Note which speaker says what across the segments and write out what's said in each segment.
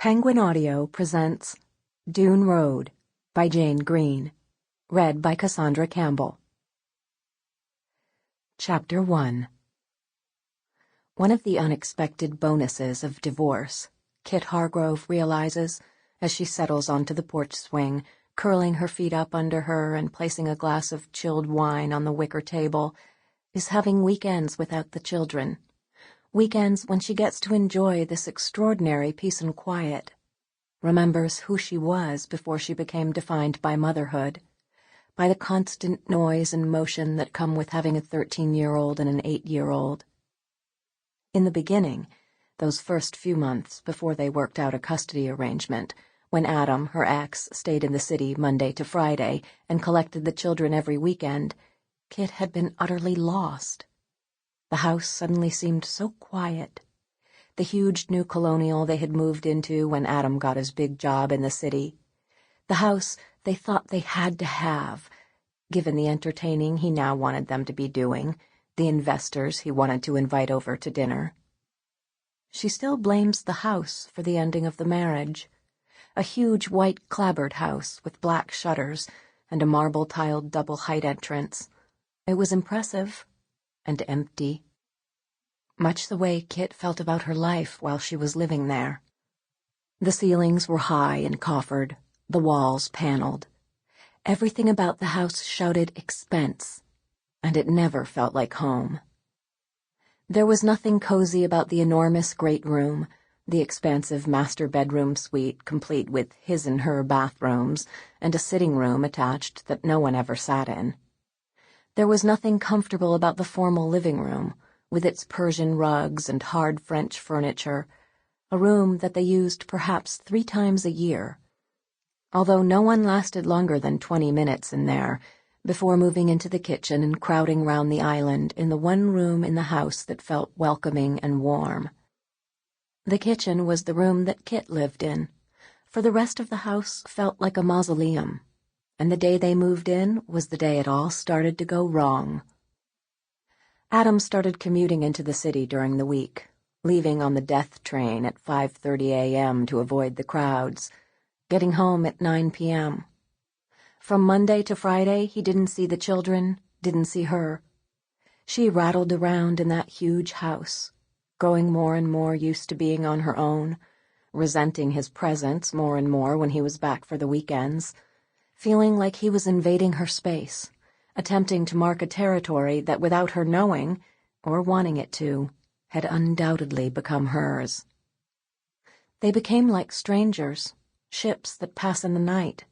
Speaker 1: Penguin Audio presents Dune Road by Jane Green, read by Cassandra Campbell. Chapter 1. One of the unexpected bonuses of divorce, Kit Hargrove realizes as she settles onto the porch swing, curling her feet up under her and placing a glass of chilled wine on the wicker table, is having weekends without the children. Weekends when she gets to enjoy this extraordinary peace and quiet, remembers who she was before she became defined by motherhood, by the constant noise and motion that come with having a 13-year-old and an 8-year-old. In the beginning, those first few months before they worked out a custody arrangement, when Adam, her ex, stayed in the city Monday to Friday and collected the children every weekend, Kit had been utterly lost. The house suddenly seemed so quiet. The huge new colonial they had moved into when Adam got his big job in the city. The house they thought they had to have, given the entertaining he now wanted them to be doing, the investors he wanted to invite over to dinner. She still blames the house for the ending of the marriage. A huge white clapboard house with black shutters and a marble-tiled double-height entrance. It was impressive and empty. Much the way Kit felt about her life while she was living there. The ceilings were high and coffered, the walls paneled. Everything about the house shouted expense, and it never felt like home. There was nothing cozy about the enormous great room, the expansive master bedroom suite complete with his and her bathrooms and a sitting room attached that no one ever sat in. There was nothing comfortable about the formal living room, with its Persian rugs and hard French furniture, a room that they used perhaps 3 times a year, although no one lasted longer than 20 minutes in there before moving into the kitchen and crowding round the island in the one room in the house that felt welcoming and warm. The kitchen was the room that Kit lived in, for the rest of the house felt like a mausoleum, and the day they moved in was the day it all started to go wrong. Adam started commuting into the city during the week, leaving on the death train at 5:30 a.m. to avoid the crowds, getting home at 9 p.m. From Monday to Friday, he didn't see the children, didn't see her. She rattled around in that huge house, growing more and more used to being on her own, resenting his presence more and more when he was back for the weekends, feeling like he was invading her space, attempting to mark a territory that without her knowing, or wanting it to, had undoubtedly become hers. They became like strangers, ships that pass in the night,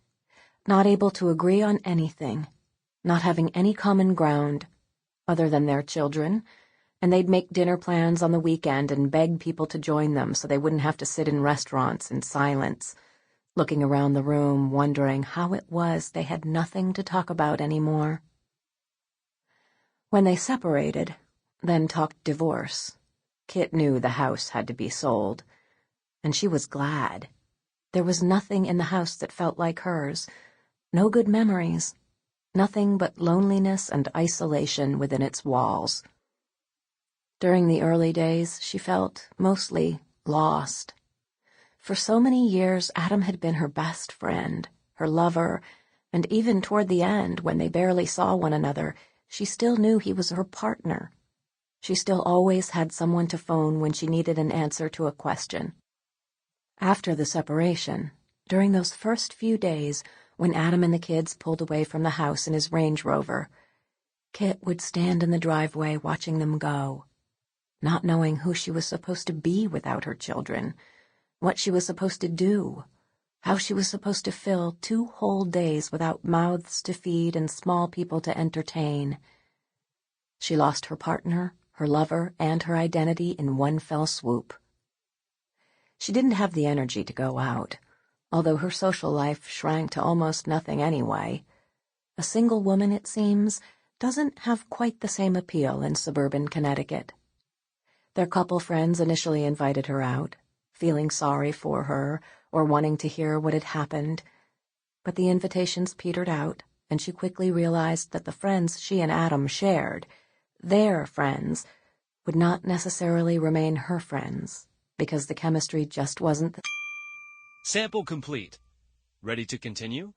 Speaker 1: not able to agree on anything, not having any common ground, other than their children, and they'd make dinner plans on the weekend and beg people to join them so they wouldn't have to sit in restaurants in silence, looking around the room, wondering how it was they had nothing to talk about anymore. When they separated, then talked divorce, Kit knew the house had to be sold, and she was glad. There was nothing in the house that felt like hers, no good memories, nothing but loneliness and isolation within its walls. During the early days, she felt mostly lost. For so many years, Adam had been her best friend, her lover, and even toward the end, when they barely saw one another, she still knew he was her partner. She still always had someone to phone when she needed an answer to a question. After the separation, during those first few days when Adam and the kids pulled away from the house in his Range Rover, Kit would stand in the driveway watching them go, not knowing who she was supposed to be without her children, what she was supposed to do, how she was supposed to fill 2 whole days without mouths to feed and small people to entertain. She lost her partner, her lover, and her identity in one fell swoop. She didn't have the energy to go out, although her social life shrank to almost nothing anyway. A single woman, it seems, doesn't have quite the same appeal in suburban Connecticut. Their couple friends initially invited her out, feeling sorry for her or wanting to hear what had happened, but the invitations petered out, and she quickly realized that the friends she and Adam shared, their friends, would not necessarily remain her friends, because the chemistry just wasn't
Speaker 2: Sample complete. Ready to continue?